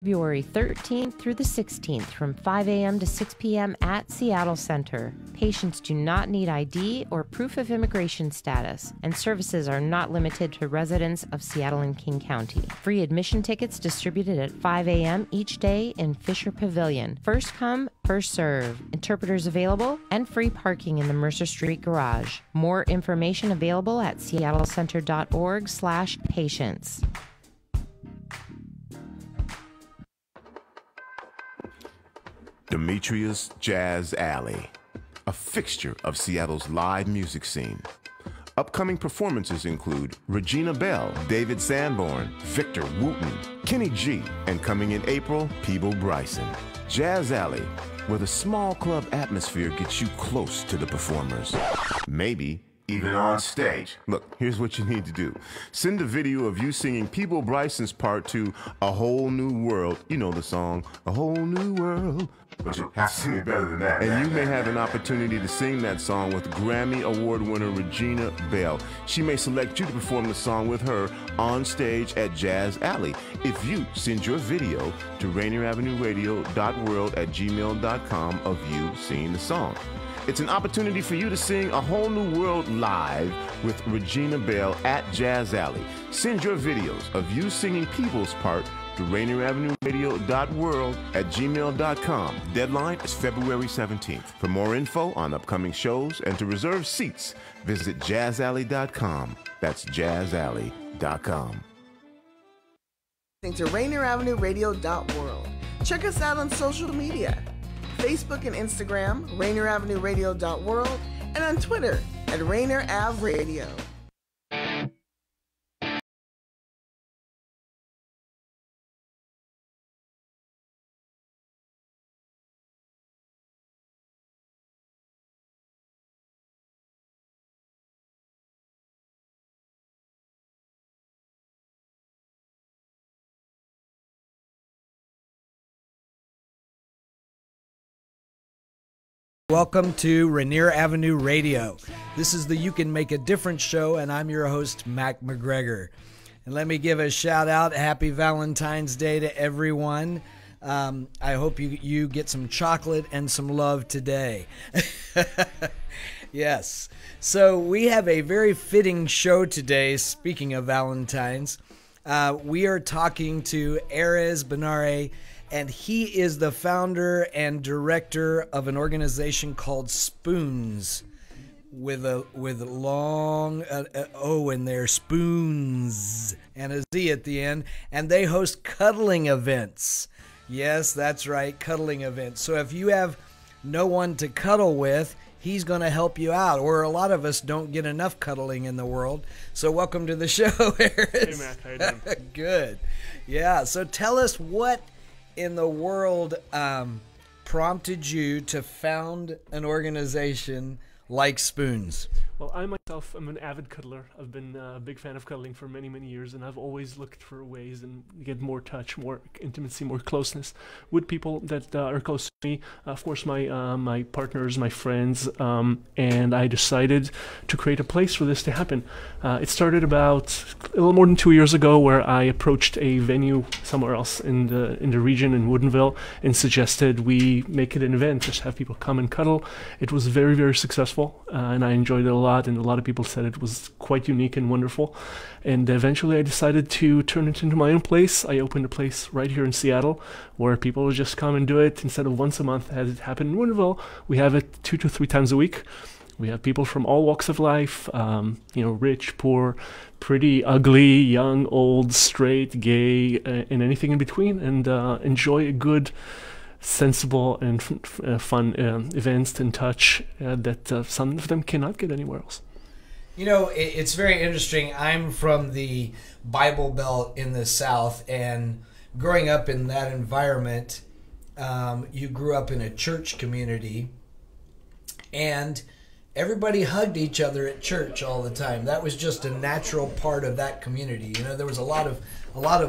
February 13th through the 16th from 5 a.m. to 6 p.m. at Seattle Center. Patients do not need ID or proof of immigration status, and services are not limited to residents of Seattle and King County. Free admission tickets distributed at 5 a.m. each day in Fisher Pavilion. First come, first serve. Interpreters available and free parking in the Mercer Street Garage. More information available at seattlecenter.org/patients. Demetria's Jazz Alley, a fixture of Seattle's live music scene. Upcoming performances include Regina Bell, David Sanborn, Victor Wooten, Kenny G, and coming in April, Peeble Bryson. Jazz Alley, where the small club atmosphere gets you close to the performers. Maybe even on stage. Look, here's what you need to do. Send a video of you singing Peeble Bryson's part to A Whole New World. You know the song, A Whole New World. But you have to sing it better than that. And you may have an opportunity to sing that song with Grammy Award winner Regina Bell. She may select you to perform the song with her on stage at Jazz Alley. If you send your video to RainierAvenueRadio.world@gmail.com of you singing the song. It's an opportunity for you to sing A Whole New World live with Regina Bell at Jazz Alley. Send your videos of you singing Peeble's part to RainierAvenueRadio.world@gmail.com. Deadline is February 17th. For more info on upcoming shows and to reserve seats, visit jazzalley.com. That's jazzalley.com. To RainierAvenueRadio.world. Check us out on social media. Facebook and Instagram, RainierAvenueRadio.world, and on Twitter at Rainier Ave Radio. Welcome to Rainier Avenue Radio. This is the You Can Make a Difference show, and I'm your host, Mac McGregor. And let me give a shout out. Happy Valentine's Day to everyone. I hope you get some chocolate and some love today. Yes. So we have a very fitting show today, speaking of Valentine's. We are talking to Erez Benare, and he is the founder and director of an organization called Spoonz, with a long O in there, Spoonz, and a Z at the end. And they host cuddling events. Yes, that's right, cuddling events. So if you have no one to cuddle with, he's going to help you out. Or a lot of us don't get enough cuddling in the world. So welcome to the show, Erez. Hey, Mac, how you doing? Good. Yeah, so tell us what in the world prompted you to found an organization like Spoonz? Well, I myself am an avid cuddler. I've been a big fan of cuddling for many, many years, and I've always looked for ways and get more touch, more intimacy, more closeness with people that are close to me. Of course, my partners, my friends, and I decided to create a place for this to happen. It started about a little more than 2 years ago, where I approached a venue somewhere else in the region in Woodinville and suggested we make it an event, just have people come and cuddle. It was very, very successful, and I enjoyed it a lot, and a lot of people said it was quite unique and wonderful. And eventually I decided to turn it into my own place. I opened a place right here in Seattle where people would just come and do it. Instead of once a month as it happened in Woodinville, we have it 2 to 3 times a week. We have people from all walks of life, rich, poor, pretty, ugly, young, old, straight, gay, and anything in between, and enjoy a good, sensible and fun events and touch that some of them cannot get anywhere else. You know, it's very interesting. I'm from the Bible Belt in the South, and growing up in that environment, you grew up in a church community, and everybody hugged each other at church all the time. That was just a natural part of that community. You know, there was a lot of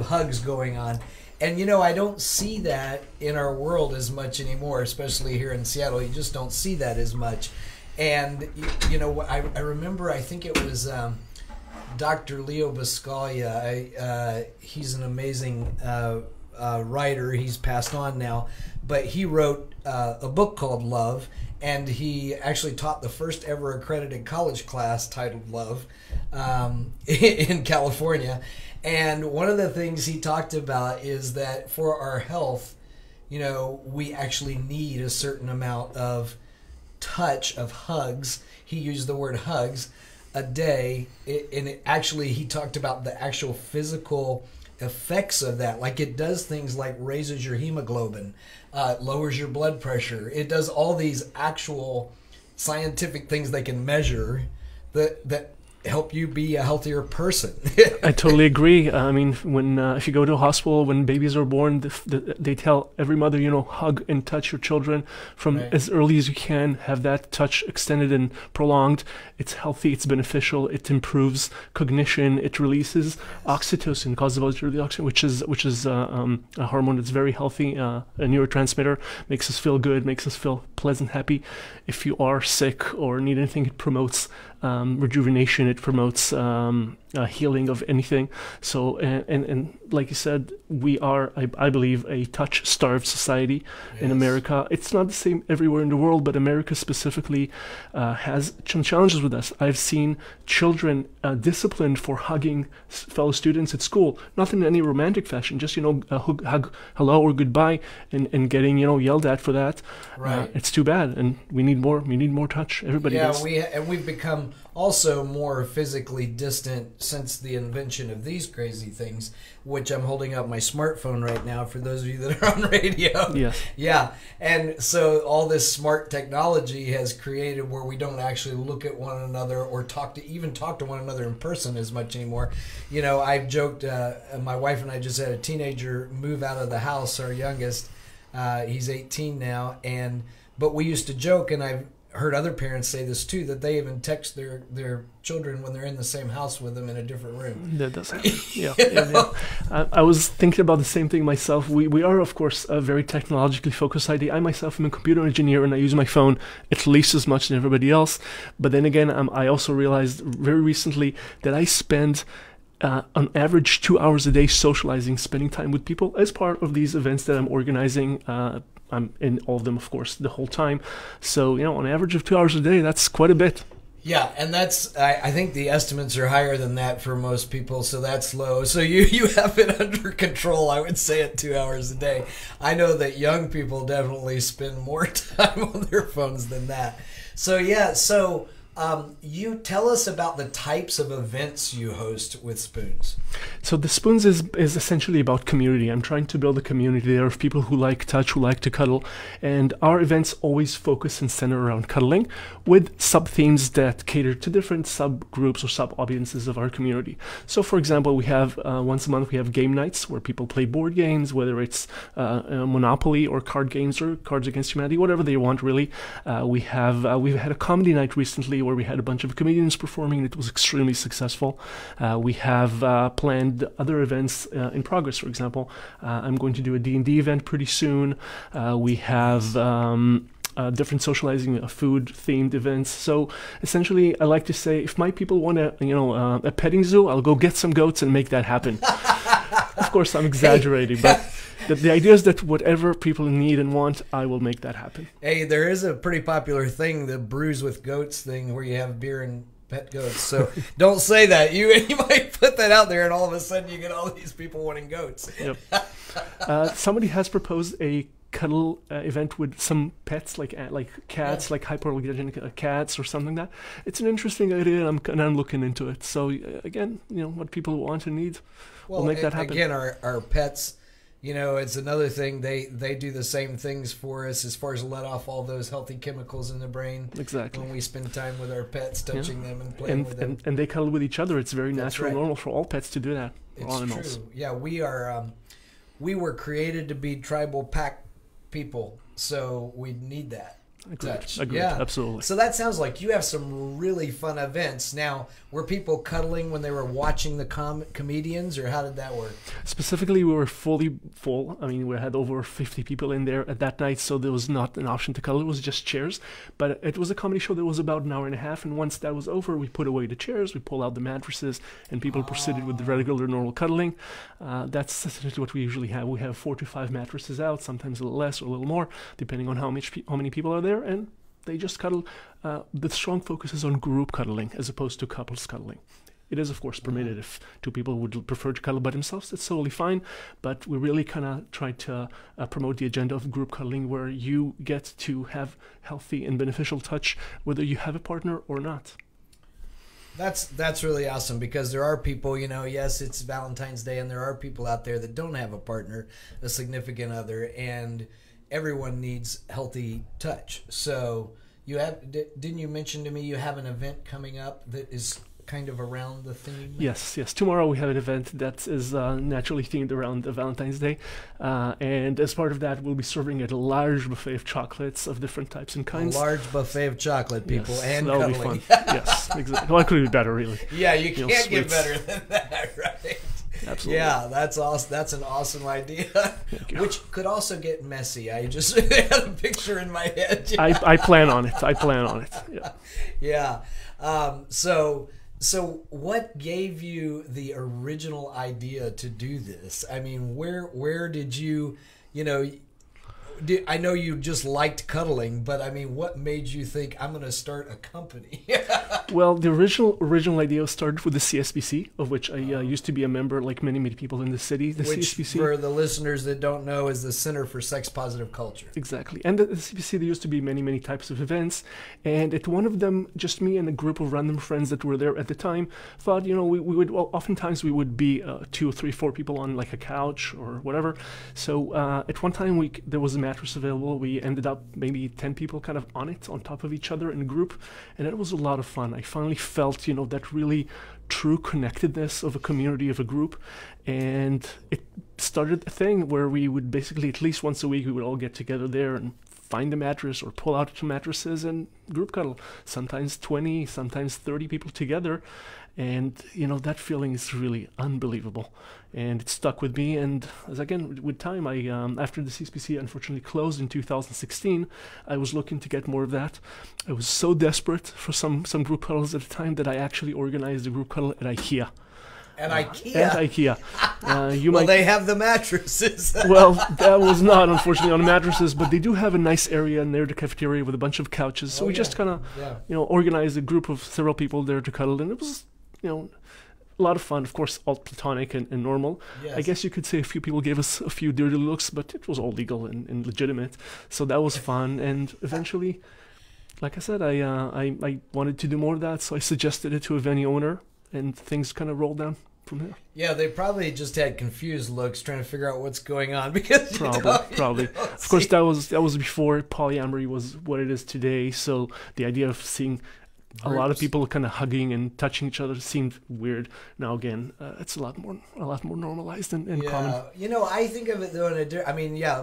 hugs going on. And, you know, I don't see that in our world as much anymore, especially here in Seattle. You just don't see that as much. And, you know, I remember, I think it was Dr. Leo Biscaglia. He's an amazing writer. He's passed on now, but he wrote a book called Love, and he actually taught the first ever accredited college class titled Love in California. And one of the things he talked about is that for our health, you know, we actually need a certain amount of touch, of hugs. He used the word hugs a day, actually he talked about the actual physical effects of that. Like, it does things like raises your hemoglobin, lowers your blood pressure. It does all these actual scientific things they can measure that help you be a healthier person. I totally agree. I mean, when if you go to a hospital when babies are born, they tell every mother, you know, hug and touch your children from as early as you can. Have that touch extended and prolonged. It's healthy. It's beneficial. It improves cognition. It releases oxytocin, causes positive oxytocin, which is a hormone that's very healthy, a neurotransmitter. Makes us feel good. Makes us feel pleasant, happy. If you are sick or need anything, it promotes rejuvenation. It promotes healing of anything. So and like you said, we are, I believe, a touch-starved society in America. It's not the same everywhere in the world, but America specifically has some challenges with us. I've seen children disciplined for hugging fellow students at school, not in any romantic fashion, just, you know, hug hello or goodbye, and getting, you know, yelled at for that. Right. It's too bad, and we need more. We need more touch. Everybody does. We've become also more physically distant since the invention of these crazy things, which I'm holding up my smartphone right now for those of you that are on radio. Yes. Yeah. And so all this smart technology has created where we don't actually look at one another or talk to one another in person as much anymore. You know, I've joked, my wife and I just had a teenager move out of the house, our youngest. He's 18 now, but we used to joke, and I've heard other parents say this too, that they even text their children when they're in the same house with them in a different room. That does happen. Yeah. I was thinking about the same thing myself. We are, of course, a very technologically focused society. I myself am a computer engineer, and I use my phone at least as much as everybody else. But then again, I also realized very recently that I spend on average 2 hours a day socializing, spending time with people as part of these events that I'm organizing. I'm in all of them, of course, the whole time. So, you know, on average of 2 hours a day, that's quite a bit. Yeah, and that's, I think the estimates are higher than that for most people, so that's low. So you have it under control, I would say, at 2 hours a day. I know that young people definitely spend more time on their phones than that. So, yeah, you tell us about the types of events you host with Spoonz. So the Spoonz is essentially about community. I'm trying to build a community there of people who like touch, who like to cuddle. And our events always focus and center around cuddling with sub-themes that cater to different subgroups or sub-audiences of our community. So for example, we have once a month we have game nights where people play board games, whether it's Monopoly or card games or Cards Against Humanity, whatever they want really. We've had a comedy night recently where we had a bunch of comedians performing, and it was extremely successful. We have planned other events in progress. For example, I'm going to do a D&D event pretty soon. We have different socializing, food-themed events. So essentially, I like to say, if my people want a petting zoo, I'll go get some goats and make that happen. Of course, I'm exaggerating, but the idea is that whatever people need and want, I will make that happen. Hey, there is a pretty popular thing, the Brews with Goats thing, where you have beer and pet goats. So don't say that. You might put that out there, and all of a sudden you get all these people wanting goats. Yep. Somebody has proposed a cuddle event with some pets, like cats, like hypoallergenic cats or something like that. It's an interesting idea, and I'm looking into it. So again, you know, what people want and need, we'll make that happen. Again, our pets, you know, it's another thing. They do the same things for us as far as let off all those healthy chemicals in the brain. Exactly. When we spend time with our pets, touching them and playing with them. And they cuddle with each other. It's very natural and normal for all pets to do that. It's true. Yeah, we were created to be tribal pack people, so we need that. touch. Agreed. Yeah, Absolutely. So that sounds like you have some really fun events. Now, were people cuddling when they were watching the comedians, or how did that work? Specifically, we were fully full. I mean, we had over 50 people in there at that night, so there was not an option to cuddle. It was just chairs. But it was a comedy show that was about an hour and a half, and once that was over, we put away the chairs, we pulled out the mattresses, and people proceeded with the regular, normal cuddling. That's essentially what we usually have. We have 4 to 5 mattresses out, sometimes a little less or a little more, depending on how many people are there, and they just cuddle. The strong focus is on group cuddling as opposed to couples cuddling. It is, of course, permitted if 2 people would prefer to cuddle by themselves. That's totally fine, but we really kind of try to promote the agenda of group cuddling, where you get to have healthy and beneficial touch, whether you have a partner or not. That's really awesome, because there are people, yes, it's Valentine's Day, and there are people out there that don't have a partner, a significant other, and everyone needs healthy touch. So didn't you mention to me you have an event coming up that is kind of around the theme? Yes. Tomorrow we have an event that is naturally themed around Valentine's Day, and as part of that, we'll be serving a large buffet of chocolates of different types and kinds. A large buffet of chocolate, people, yes, and that'll cuddling. be fun. Yes, exactly. Well, it could be better, really. Yeah, you can't get sweets. better than that, right? Absolutely. Yeah, that's awesome. That's an awesome idea, which could also get messy. I just had a picture in my head. I plan on it. Yeah. Yeah. So what gave you the original idea to do this? I mean, where did you I know you just liked cuddling, but I mean, what made you think I'm going to start a company? Well, the original idea started with the CSPC, of which I used to be a member, like many people in the city. The which, CSPC, for the listeners that don't know, is the Center for Sex Positive Culture. Exactly. And the CSPC, there used to be many types of events, and at one of them, just me and a group of random friends that were there at the time thought, we would, oftentimes we would be 2, 3, 4 people on like a couch or whatever. So at one time there was a mattress available. We ended up maybe 10 people kind of on it, on top of each other in a group, and it was a lot of fun. I finally felt, that really true connectedness of a community, of a group, and it started a thing where we would basically, at least once a week, we would all get together there and find a mattress or pull out 2 mattresses and group cuddle. Sometimes 20, sometimes 30 people together. And, that feeling is really unbelievable. And it stuck with me. And as again, with time, I after the CSPC unfortunately closed in 2016, I was looking to get more of that. I was so desperate for some group cuddles at the time that I actually organized a group cuddle at IKEA. At IKEA? At IKEA. They have the mattresses. Well, that was not, unfortunately, on the mattresses, but they do have a nice area near the cafeteria with a bunch of couches. So we just kind of, organized a group of several people there to cuddle, and it was, a lot of fun. Of course, all platonic and normal. Yes. I guess you could say a few people gave us a few dirty looks, but it was all legal and legitimate. So that was fun, and eventually, like I said, I wanted to do more of that, so I suggested it to a venue owner, and things kind of rolled down from there. Yeah, they probably just had confused looks trying to figure out what's going on, because probably. Of course, that was before polyamory was what it is today. So the idea of seeing a lot of people kind of hugging and touching each other seemed weird. Now again, it's a lot more normalized and common. I think of it though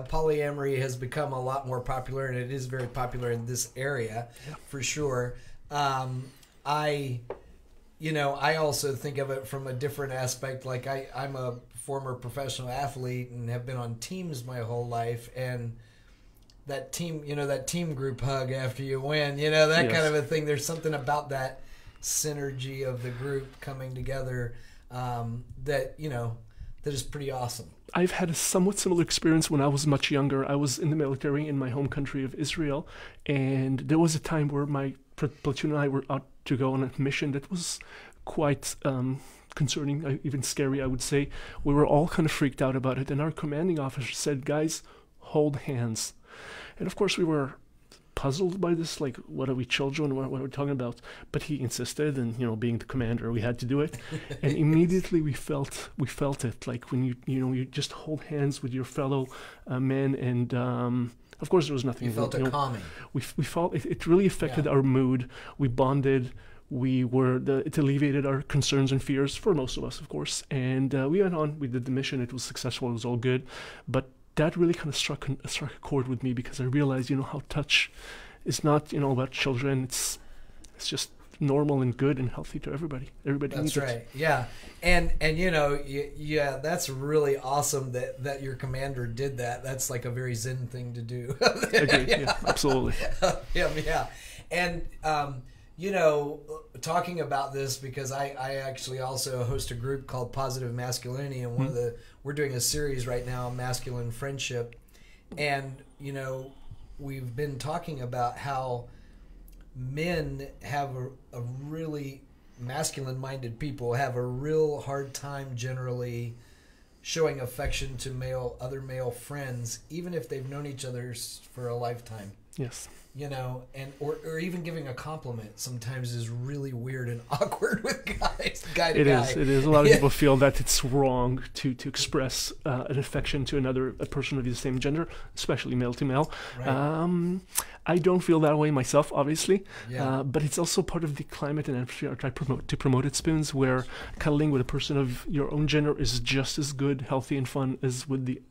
polyamory has become a lot more popular, and it is very popular in this area, for sure. I also think of it from a different aspect. Like I'm a former professional athlete and have been on teams my whole life, and that team group hug after you win, that kind of a thing. There's something about that synergy of the group coming together that is pretty awesome. I've had a somewhat similar experience when I was much younger. I was in the military in my home country of Israel, and there was a time where my platoon and I were out to go on a mission that was quite concerning, even scary, I would say. We were all kind of freaked out about it, and our commanding officer said, "Guys, hold hands." And of course we were puzzled by this, like, what are we, children? What are we talking about? But he insisted, and being the commander, we had to do it. And immediately we felt it, like when you just hold hands with your fellow men, and of course there was nothing. You felt it calming. We felt it really affected our mood. We bonded. It alleviated our concerns and fears for most of us, of course. And we went on. We did the mission. It was successful. It was all good. But that really kind of struck a chord with me, because I realized, how touch is not, you know, about children. It's just normal and good and healthy to everybody. Everybody needs it. That's right. Yeah. And you know, yeah, that's really awesome that your commander did that. That's like a very Zen thing to do. Agreed. Yeah, absolutely. Yeah. And you know, talking about this, because I actually also host a group called Positive Masculinity, and we're doing a series right now on masculine friendship. And you know, we've been talking about how men have a really masculine-minded people have a real hard time generally showing affection to other male friends, even if they've known each other for a lifetime. Yes. You know, and or even giving a compliment sometimes is really weird and awkward with guys. It is. A lot of people feel that it's wrong to express an affection to a person of the same gender, especially male to male. Right. I don't feel that way myself, obviously. Yeah. But it's also part of the climate and atmosphere I try to promote at Spoonz, where cuddling with a person of your own gender is just as good, healthy, and fun as with the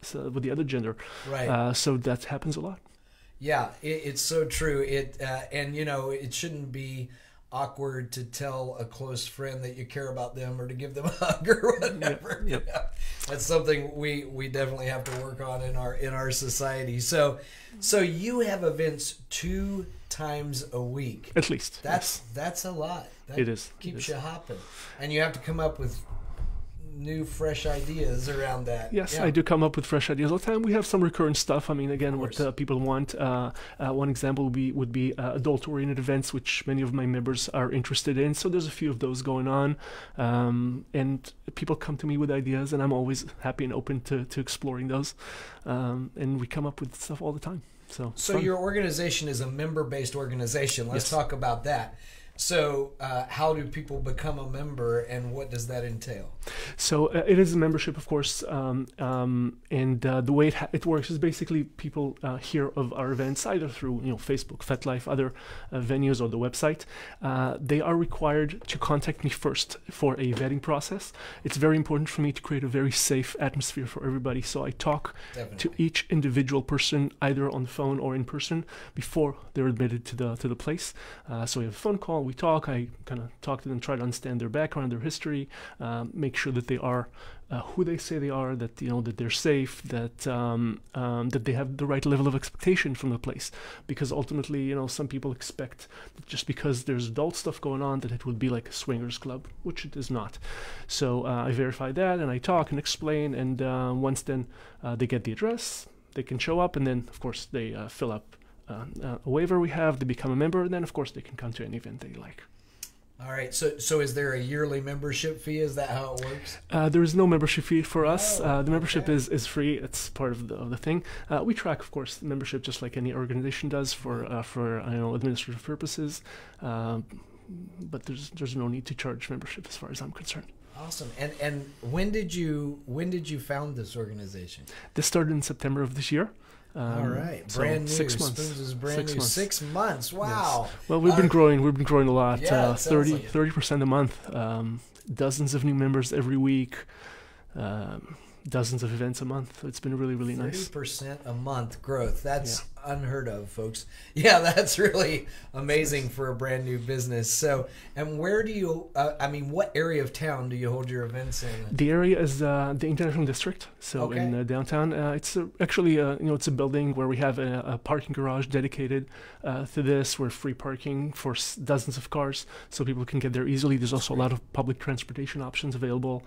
other gender. Right. So that happens a lot. Yeah, it's so true. And you know, it shouldn't be awkward to tell a close friend that you care about them or to give them a hug or whatever. Yep. You know? That's something we definitely have to work on in our society. So you have events 2 times a week. At least. That's a lot. That it is. Keeps you hopping. And you have to come up with new fresh ideas around that. Yes, yeah. I do come up with fresh ideas all the time. We have some recurrent stuff. I mean, again, what people want. One example would be adult-oriented events, which many of my members are interested in. So there's a few of those going on, and people come to me with ideas, and I'm always happy and open to exploring those. And we come up with stuff all the time. So your organization is a member-based organization. Let's talk about that. So how do people become a member, and what does that entail? So it is a membership, of course, and the way it works is basically people hear of our events either through Facebook, FetLife, other venues, or the website. They are required to contact me first for a vetting process. It's very important for me to create a very safe atmosphere for everybody, so I talk to each individual person either on the phone or in person before they're admitted to the place. So we have a phone call. We talk. I kind of talk to them, try to understand their background, their history, make sure that they are who they say they are, that that they're safe, that that they have the right level of expectation from the place. Because ultimately, some people expect that just because there's adult stuff going on that it would be like a swingers club, which it is not. So I verify that, and I talk and explain, and once then they get the address, they can show up, and then of course they fill up a waiver we have, they become a member, and then of course they can come to any event they like. All right, so is there a yearly membership fee? Is that how it works? There is no membership fee for us. The membership is free. It's part of the thing. We track, of course, the membership just like any organization does for administrative purposes. But there's no need to charge membership as far as I'm concerned. Awesome. And when did you found this organization? This started in September of this year. All right, brand new. 6 months. Spoonz is brand new. 6 months. Wow. Yes. Well, we've been growing. We've been growing a lot. Yeah, 30% a month. Dozens of new members every week. Dozens of events a month. It's been really, really nice. 30% a month growth. That's unheard of, folks. Yeah, that's really amazing for a brand new business. So, and where do you, what area of town do you hold your events in? The area is the International District. So in downtown, it's actually, it's a building where we have a parking garage dedicated to this. We're free parking for dozens of cars, so people can get there easily. There's also a lot of public transportation options available,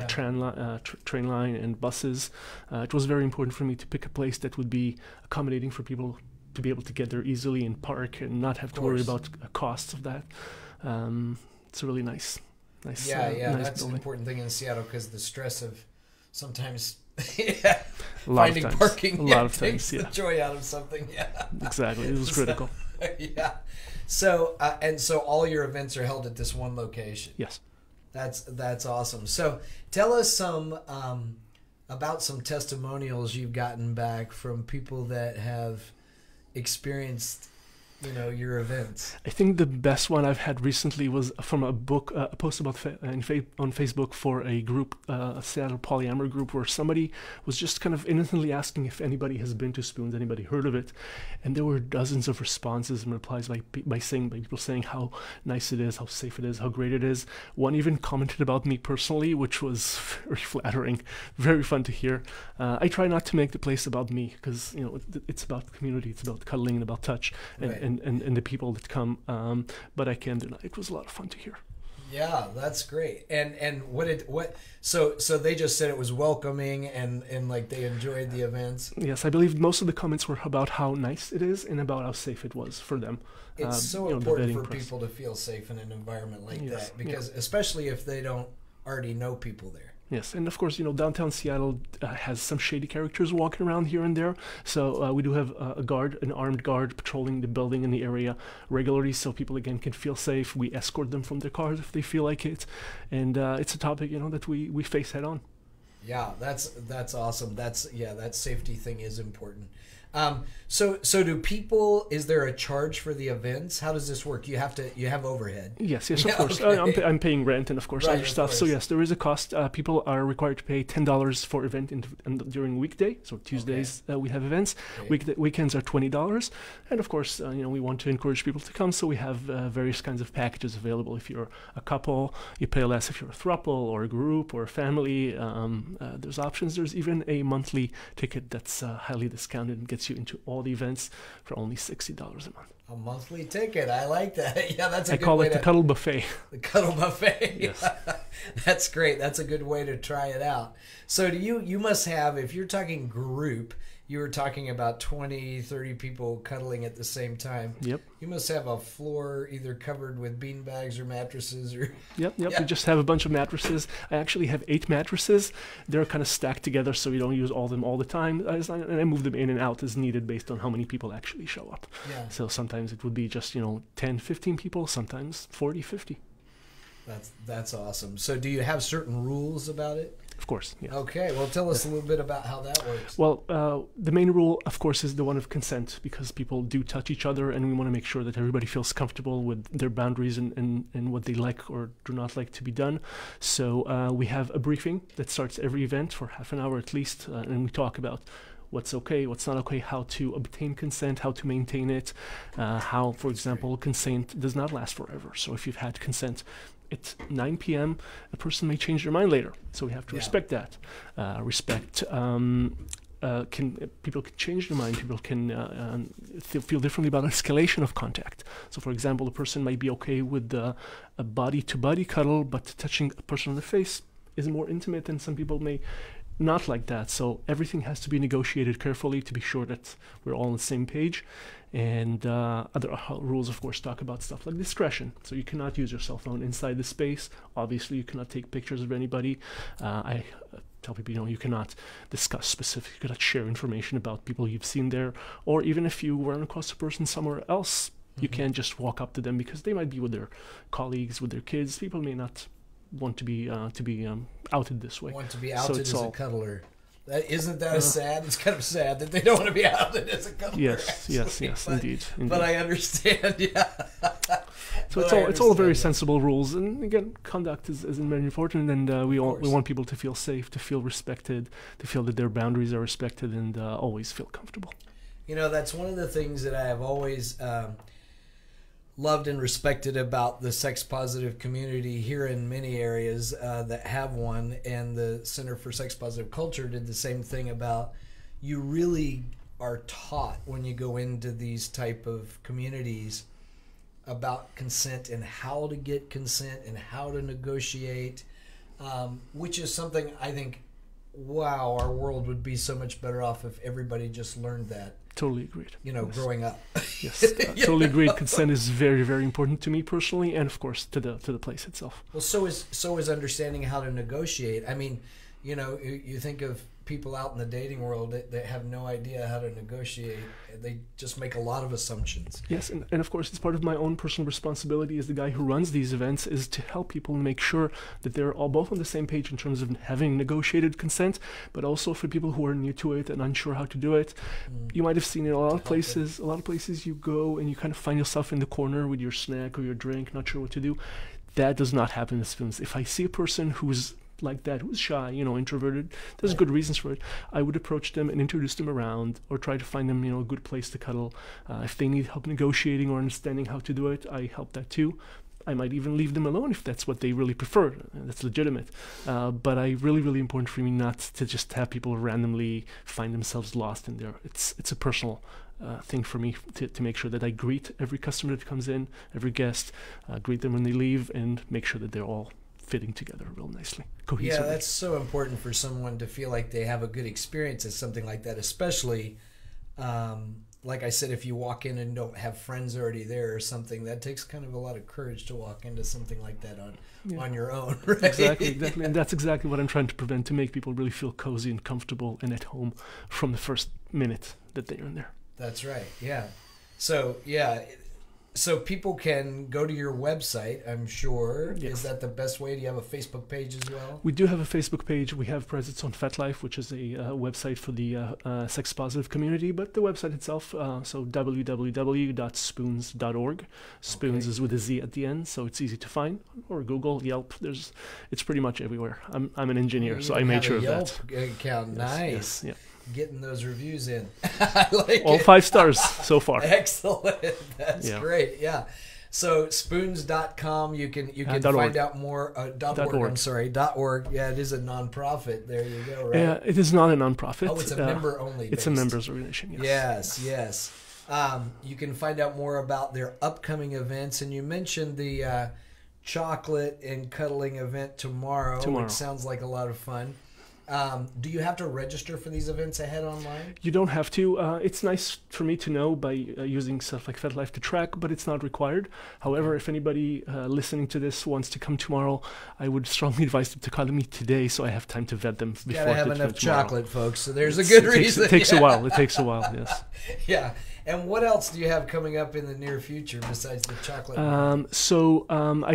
train line and buses. It was very important for me to pick a place that would be accommodating for people to be able to get there easily and park and not have to worry about costs of that. It's a really nice nice that's building. an important thing in Seattle, because the stress of sometimes finding parking a lot of takes times, the joy out of something. Exactly, it was critical. So so all your events are held at this one location. Yes. That's awesome. So tell us some about some testimonials you've gotten back from people that have experienced your events? I think the best one I've had recently was from a book, a post about on Facebook for a group, a Seattle polyamorous group, where somebody was just kind of innocently asking if anybody has been to Spoonz, anybody heard of it, and there were dozens of responses and replies by people saying how nice it is, how safe it is, how great it is. One even commented about me personally, which was very flattering, very fun to hear. I try not to make the place about me, because it's about the community, it's about cuddling and about touch, and the people that come. But I can deny it was a lot of fun to hear. Yeah, that's great. And so they just said it was welcoming and like they enjoyed the events. Yes, I believe most of the comments were about how nice it is and about how safe it was for them. It's so important for people to feel safe in an environment like that, because especially if they don't already know people there. Yes, and of course, downtown Seattle has some shady characters walking around here and there. So we do have an armed guard patrolling the building in the area regularly, so people again can feel safe. We escort them from their cars if they feel like it, and it's a topic that we face head on. Yeah, that's awesome. That safety thing is important. So do people? Is there a charge for the events? How does this work? You have overhead. Yes, of course. Okay. I'm paying rent and of course other stuff. So yes, there is a cost. People are required to pay $10 for event during weekday. So Tuesdays we have events. Okay. Weekends are $20, and of course we want to encourage people to come. So we have various kinds of packages available. If you're a couple, you pay less. If you're a throuple or a group or a family, there's options. There's even a monthly ticket that's highly discounted and gets you into all the events for only $60 a month. A monthly ticket. I like that. Yeah, that's a good way. I call it the Cuddle Buffet. The Cuddle Buffet. Yes. That's great. That's a good way to try it out. So you must have, if you're talking group, you were talking about 20, 30 people cuddling at the same time. Yep. You must have a floor either covered with bean bags or mattresses or... Yep. We just have a bunch of mattresses. I actually have 8 mattresses. They're kind of stacked together so you don't use all of them all the time. And I move them in and out as needed based on how many people actually show up. Yeah. So sometimes it would be just, 10, 15 people, sometimes 40, 50. That's awesome. So do you have certain rules about it? Of course, yes. Okay, well, tell us a little bit about how that works. Well, the main rule, of course, is the one of consent, because people do touch each other, and we want to make sure that everybody feels comfortable with their boundaries and what they like or do not like to be done. So we have a briefing that starts every event for half an hour at least, and we talk about what's okay, what's not okay, how to obtain consent, how to maintain it, how, for example, consent does not last forever. So if you've had consent at 9 p.m., a person may change their mind later. So we have to respect that. People can change their mind. People can feel differently about escalation of contact. So, for example, a person might be okay with a body-to-body cuddle, but touching a person on the face is more intimate, and some people may not like that. So everything has to be negotiated carefully to be sure that we're all on the same page. And other rules, of course, talk about stuff like discretion. So you cannot use your cell phone inside the space. Obviously, you cannot take pictures of anybody. I tell people, you cannot discuss specific, you cannot share information about people you've seen there. Or even if you run across a person somewhere else, you can't just walk up to them because they might be with their colleagues, with their kids. People may not want to be outed this way. Want to be outed as a cuddler. Isn't that sad? It's kind of sad that they don't want to be outed as a cuddler. Yes, indeed. But I understand, yeah. So it's all very sensible rules, and again, conduct is very important, and we want people to feel safe, to feel respected, to feel that their boundaries are respected, and always feel comfortable. That's one of the things that I have always loved and respected about the sex positive community here in many areas that have one, and the Center for Sex Positive Culture did the same thing about, you really are taught when you go into these type of communities about consent and how to get consent and how to negotiate, which is something I think, wow, our world would be so much better off if everybody just learned that. Totally agreed. Yes. Growing up. Yes, totally agreed. Consent is very, very important to me personally, and of course to the place itself. Well, so is understanding how to negotiate. I mean, you think of people out in the dating world that have no idea how to negotiate. They just make a lot of assumptions. Yes, and of course, it's part of my own personal responsibility as the guy who runs these events is to help people make sure that they're all both on the same page in terms of having negotiated consent, but also for people who are new to it and unsure how to do it. You might have seen in a lot of places you go and you kind of find yourself in the corner with your snack or your drink, not sure what to do. That does not happen in Spoonz. If I see a person who's like that, who's shy, introverted, there's good reasons for it, I would approach them and introduce them around or try to find them, a good place to cuddle. If they need help negotiating or understanding how to do it, I help that too. I might even leave them alone if that's what they really prefer. That's legitimate. But really important for me not to just have people randomly find themselves lost in there. It's a personal thing for me to make sure that I greet every customer that comes in, every guest, greet them when they leave, and make sure that they're all fitting together real nicely, cohesively. Yeah, that's so important for someone to feel like they have a good experience at something like that, especially, like I said, if you walk in and don't have friends already there or something, that takes kind of a lot of courage to walk into something like that on your own, right? Exactly. And that's exactly what I'm trying to prevent, to make people really feel cozy and comfortable and at home from the first minute that they're in there. That's right, yeah. So people can go to your website, I'm sure. Yes. Is that the best way? Do you have a Facebook page as well? We do have a Facebook page. We have presence on FetLife, which is a website for the sex-positive community, but the website itself, so www.spoonz.org. Spoonz is with a Z at the end, so it's easy to find. Or Google, Yelp, it's pretty much everywhere. I'm an engineer, so I made sure of that. Yelp account, nice. Yes, yeah. Getting those reviews in. I like all it. 5 stars so far. Excellent. That's great. Yeah. So spoonz.com, you can find out more. .org. Yeah, it is a nonprofit. There you go. Right. It is not a nonprofit. Oh, it's a member only. It's a members organization. Yes. You can find out more about their upcoming events, and you mentioned the chocolate and cuddling event tomorrow, which sounds like a lot of fun. Do you have to register for these events ahead online? You don't have to. It's nice for me to know by using stuff like FetLife to track, but it's not required. However, if anybody listening to this wants to come tomorrow, I would strongly advise them to call me today so I have time to vet them before. Gotta have enough chocolate, folks. So there's a good reason. It takes a while. It takes a while. Yes. Yeah. And what else do you have coming up in the near future besides the chocolate? I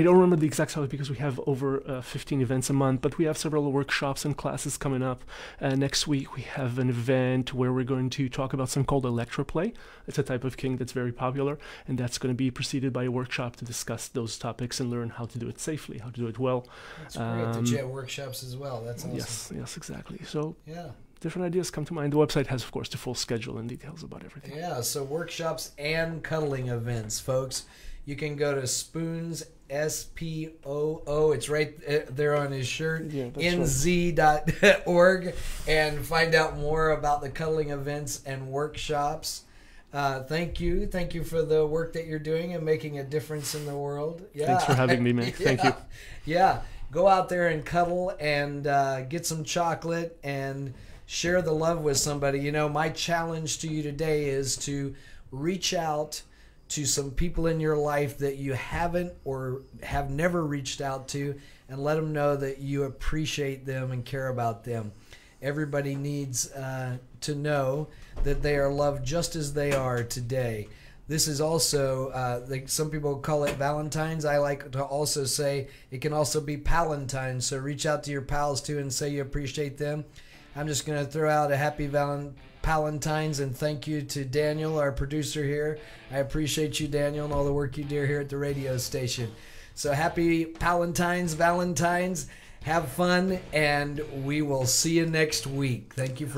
don't remember the exact salary because we have over 15 events a month, but we have several workshops and classes coming up. Next week we have an event where we're going to talk about something called electroplay. It's a type of kink that's very popular, and that's going to be preceded by a workshop to discuss those topics and learn how to do it safely, how to do it well. That's great. Did you have workshops as well? That's awesome. Yes, exactly. So yeah. Different ideas come to mind. The wesite has, of course, the full schedule and details about everything. Yeah, so workshops and cuddling events, folks. You can go to Spoonz, S-P-O-O, it's right there on his shirt, nz.org, and find out more about the cuddling events and workshops. Thank you for the work that you're doing and making a difference in the world. Yeah. Thanks for having me, man. Thank you. Yeah, go out there and cuddle and get some chocolate and share the love with somebody. You know, my challenge to you today is to reach out to some people in your life that you haven't or have never reached out to, and let them know that you appreciate them and care about them. Everybody needs to know that they are loved just as they are today. This is also, some people call it Valentine's. I like to also say it can also be Palentine's. So reach out to your pals too and say you appreciate them. I'm just going to throw out a happy Palentine's and thank you to Daniel, our producer here. I appreciate you, Daniel, and all the work you do here at the radio station. So happy Palentine's, Valentine's. Have fun, and we will see you next week. Thank you for